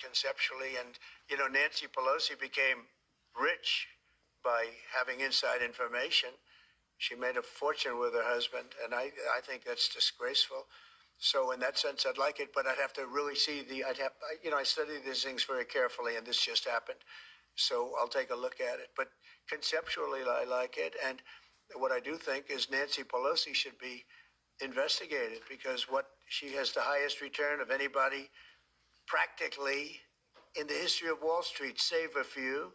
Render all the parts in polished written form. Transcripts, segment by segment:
conceptually. And, you know, Nancy Pelosi became rich by having inside information. She made a fortune with her husband, and I think that's disgraceful. So in that sense, I'd like it, but I'd have to really see I study these things very carefully, and this just happened. So I'll take a look at it. But conceptually, I like it. And what I do think is Nancy Pelosi should be investigated, because she has the highest return of anybody practically in the history of Wall Street, save a few.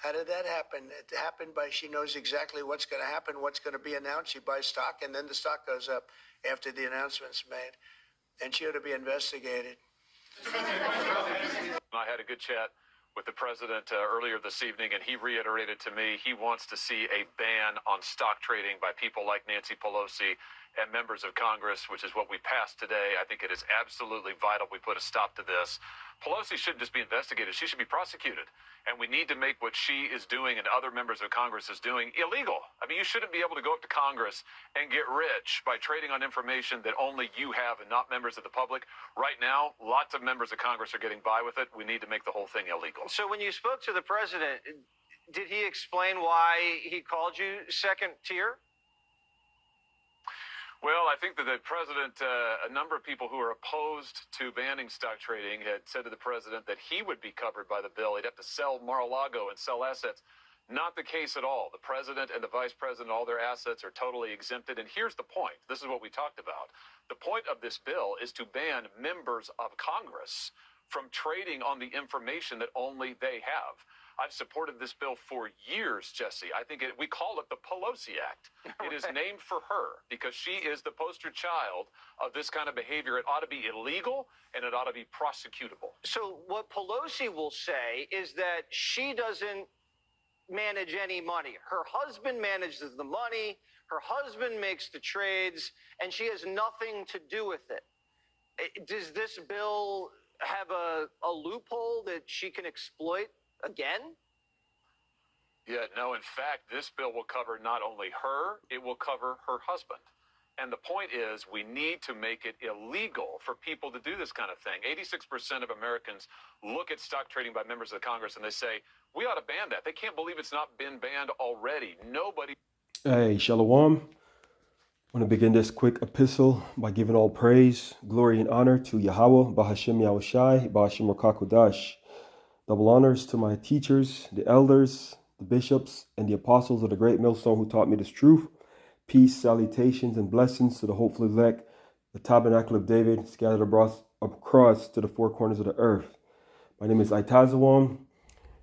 How did that happen? It happened by she knows exactly what's going to happen, what's going to be announced. She buys stock, and then the stock goes up after the announcement's made. And she ought to be investigated. I had a good chat with the president earlier this evening, and he reiterated to me he wants to see a ban on stock trading by people like Nancy Pelosi and members of Congress, which is what we passed today. I think it is absolutely vital we put a stop to this. Pelosi shouldn't just be investigated. She should be prosecuted. And we need to make what she is doing and other members of Congress is doing illegal. I mean, you shouldn't be able to go up to Congress and get rich by trading on information that only you have and not members of the public. Right now, lots of members of Congress are getting by with it. We need to make the whole thing illegal. So when you spoke to the president, did he explain why he called you second tier? Well, I think that the president, a number of people who are opposed to banning stock trading had said to the president that he would be covered by the bill. He'd have to sell Mar-a-Lago and sell assets. Not the case at all. The president and the vice president, all their assets are totally exempted. And here's the point. This is what we talked about. The point of this bill is to ban members of Congress from trading on the information that only they have. I've supported this bill for years, Jesse. I think we call it the Pelosi Act. It is named for her because she is the poster child of this kind of behavior. It ought to be illegal and it ought to be prosecutable. So what Pelosi will say is that she doesn't manage any money. Her husband manages the money. Her husband makes the trades, and she has nothing to do with it. Does this bill have a loophole that she can exploit again? Yeah, no, in fact, this bill will cover not only her, it will cover her husband. And the point is, we need to make it illegal for people to do this kind of thing. 86% of Americans look at stock trading by members of Congress and they say, we ought to ban that. They can't believe it's not been banned already. Nobody. Hey, Shalom. I want to begin this quick epistle by giving all praise, glory, and honor to YAHAWAH, BAHASHAM, YAHAWASHI, BAHASHAM, RAWCHAA. Double honors to my teachers, the elders, the bishops, and the apostles of the great millstone who taught me this truth. Peace, salutations, and blessings to the hopeful elect, the tabernacle of David, scattered across to the four corners of the earth. My name is Itazawam,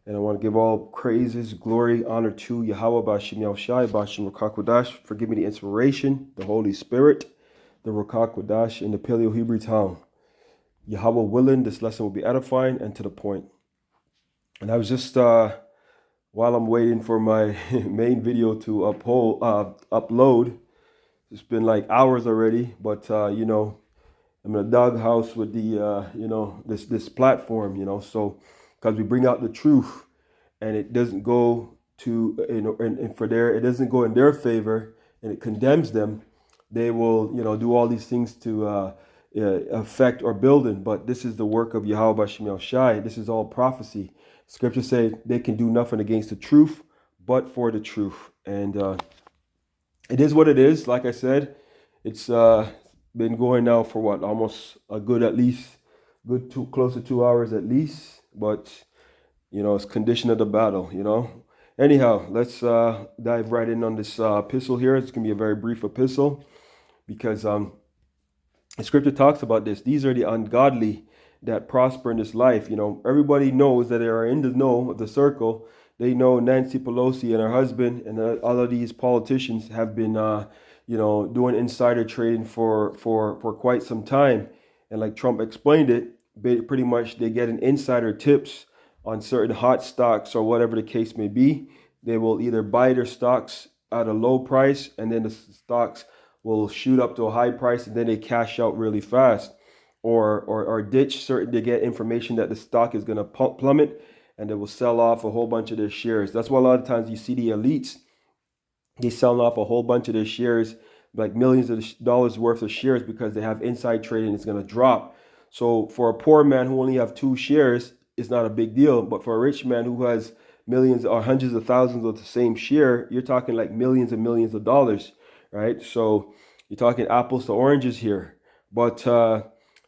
and I want to give all praises, glory, honor to Yahawah, BAHASHAM, YAHAWASHI, BAHASHAM, QADASH. For giving me the inspiration, the Holy Spirit, the QADASH in the Paleo-Hebrew tongue. Yahawah willing, this lesson will be edifying and to the point. And I was just, while I'm waiting for my main video to upload, it's been like hours already, but, you know, I'm in a doghouse with the, you know, this platform, you know, so, because we bring out the truth and it doesn't go to, you know, and it doesn't go in their favor and it condemns them, they will, you know, do all these things to affect or building. But this is the work of Yahawah, BAHASHAM, YAHAWASHI. This is all prophecy. Scripture say they can do nothing against the truth, but for the truth. And it is what it is. Like I said, it's been going now for what, almost a good, at least, close to 2 hours at least. But, you know, it's condition of the battle, you know. Anyhow, let's dive right in on this epistle here. It's going to be a very brief epistle because the scripture talks about this. These are the ungodly that prosper in this life. You know, everybody knows that they are in the know of the circle. They know Nancy Pelosi and her husband and all of these politicians have been, you know, doing insider trading for quite some time. And like Trump explained it, pretty much they get an insider tips on certain hot stocks or whatever the case may be. They will either buy their stocks at a low price and then the stocks will shoot up to a high price and then they cash out really fast. Or ditch certain, they get information that the stock is going to plummet and they will sell off a whole bunch of their shares. That's why a lot of times you see the elites, they sell off a whole bunch of their shares, like millions of dollars worth of shares, because they have inside trading. It's going to drop. So for a poor man who only have 2 shares, it's not a big deal. But for a rich man who has millions or hundreds of thousands of the same share, you're talking like millions and millions of dollars, right? So you're talking apples to oranges here. But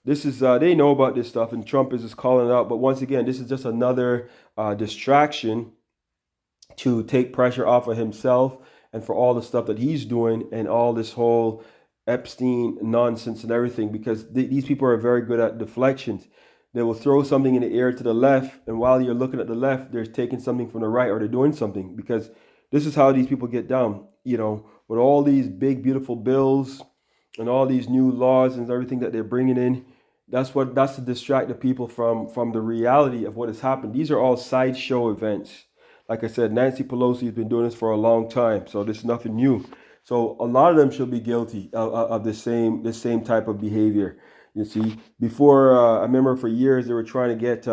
this is they know about this stuff, and Trump is just calling it out. But once again, this is just another distraction to take pressure off of himself and for all the stuff that he's doing and all this whole Epstein nonsense and everything, because these people are very good at deflections. They will throw something in the air to the left, and while you're looking at the left, they're taking something from the right, or they're doing something, because this is how these people get down, with all these big, beautiful bills and all these new laws and everything that they're bringing in. That's to distract the people from the reality of what has happened. These are all sideshow events. Like I said, Nancy Pelosi has been doing this for a long time, so this is nothing new. So a lot of them should be guilty of the same type of behavior. You see, before I remember for years they were trying to get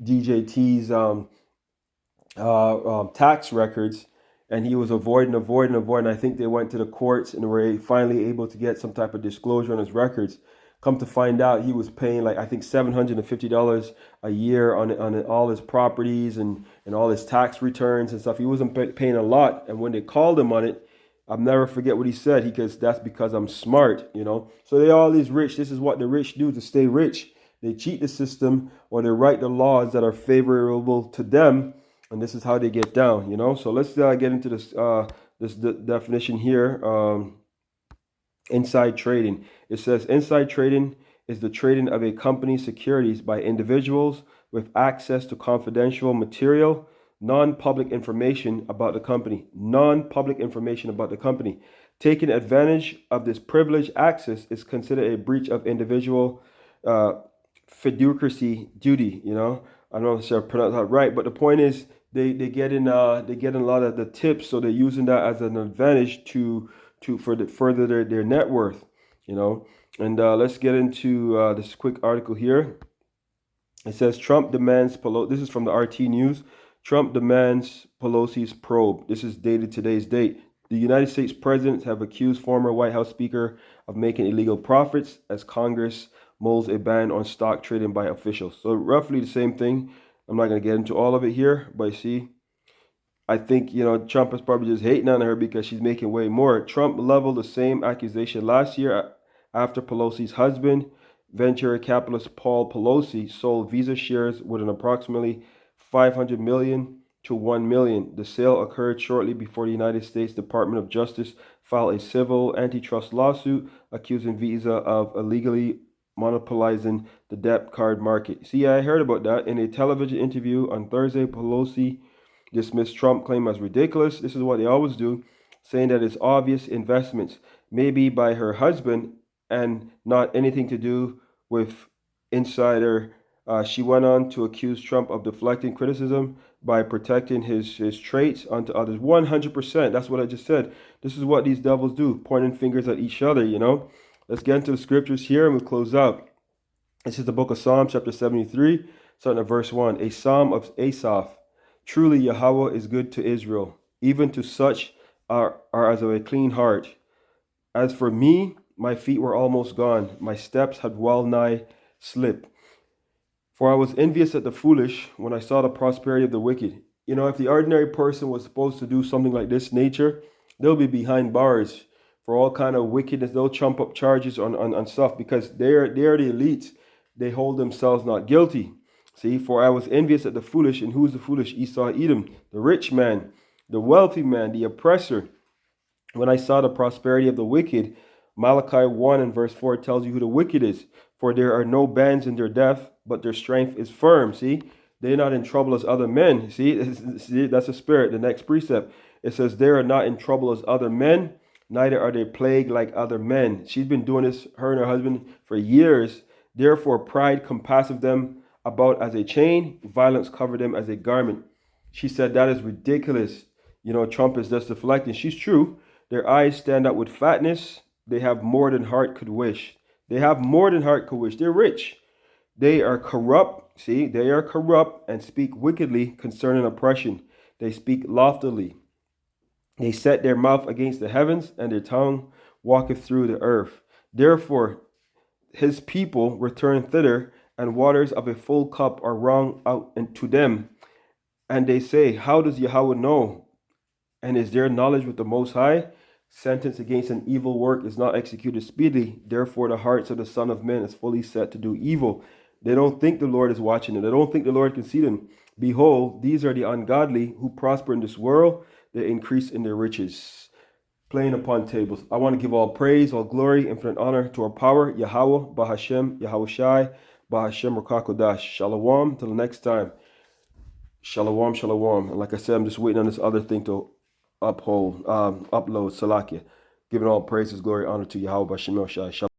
DJT's tax records, and he was avoiding. I think they went to the courts and were finally able to get some type of disclosure on his records. Come to find out, he was paying like I think $750 a year on all his properties and all his tax returns and stuff. He wasn't paying a lot, and when they called him on it, I'll never forget what he said. That's because I'm smart, So they all these rich. This is what the rich do to stay rich. They cheat the system, or they write the laws that are favorable to them, and this is how they get down, So let's get into this definition here. Inside trading. It says inside trading is the trading of a company's securities by individuals with access to confidential material, non-public information about the company. Taking advantage of this privileged access is considered a breach of individual fiduciary duty. I don't know if I pronounced that right, but the point is they get in a lot of the tips, so they're using that as an advantage to further their net worth. And let's get into this quick article here. It says Trump demands Pelosi. This is from the RT News. Trump demands Pelosi's probe. This is dated today's date. The United States presidents have accused former White House Speaker of making illegal profits as Congress molds a ban on stock trading by officials. So roughly the same thing. I'm not going to get into all of it here, but you see, I think, Trump is probably just hating on her because she's making way more. Trump leveled the same accusation last year after Pelosi's husband, venture capitalist Paul Pelosi, sold Visa shares with an approximately $500 million to $1 million. The sale occurred shortly before the United States Department of Justice filed a civil antitrust lawsuit accusing Visa of illegally monopolizing the debit card market. See, I heard about that. In a television interview on Thursday, Pelosi dismissed Trump claim as ridiculous. This is what they always do, saying that it's obvious investments, maybe by her husband, and not anything to do with insider. She went on to accuse Trump of deflecting criticism by protecting his traits onto others. 100%. That's what I just said. This is what these devils do, pointing fingers at each other, Let's get into the scriptures here and we'll close out. This is the book of Psalms, chapter 73, starting at verse 1. A psalm of Asaph. Truly Yahawah is good to Israel, even to such are as of a clean heart. As for me, my feet were almost gone. My steps had well nigh slipped. For I was envious at the foolish when I saw the prosperity of the wicked. If the ordinary person was supposed to do something like this nature, they'll be behind bars for all kind of wickedness. They'll trump up charges on stuff because they're the elites. They hold themselves not guilty. See, for I was envious at the foolish, and who's the foolish? Esau, Edom, the rich man, the wealthy man, the oppressor. When I saw the prosperity of the wicked, Malachi 1 and verse 4 tells you who the wicked is. For there are no bands in their death, but their strength is firm. See, they're not in trouble as other men. See, that's a spirit. The next precept, it says they are not in trouble as other men, neither are they plagued like other men. She's been doing this, her and her husband, for years. Therefore, pride compasseth them about as a chain, violence covered them as a garment. She said that is ridiculous. Trump is just deflecting. She's true. Their eyes stand out with fatness. They have more than heart could wish. They're rich. They are corrupt. See, they are corrupt and speak wickedly concerning oppression. They speak loftily. They set their mouth against the heavens, and their tongue walketh through the earth. Therefore, his people return thither, and waters of a full cup are wrung out to them. And they say, how does Yahweh know? And is there knowledge with the Most High? Sentence against an evil work is not executed speedily. Therefore, the hearts of the Son of Man is fully set to do evil. They don't think the Lord is watching them. They don't think the Lord can see them. Behold, these are the ungodly who prosper in this world. They increase in their riches. Playing upon tables. I want to give all praise, all glory, infinite honor to our power, Yahawah, BAHASHAM, YAHAWASHI, BAHASHAM, RAWCHAA, QADASH. Shalom. Till the next time. Shalom, shalom. And like I said, I'm just waiting on this other thing to upload, Salakia. Giving all praises, glory, honor to Yahweh, Bashem, Shai.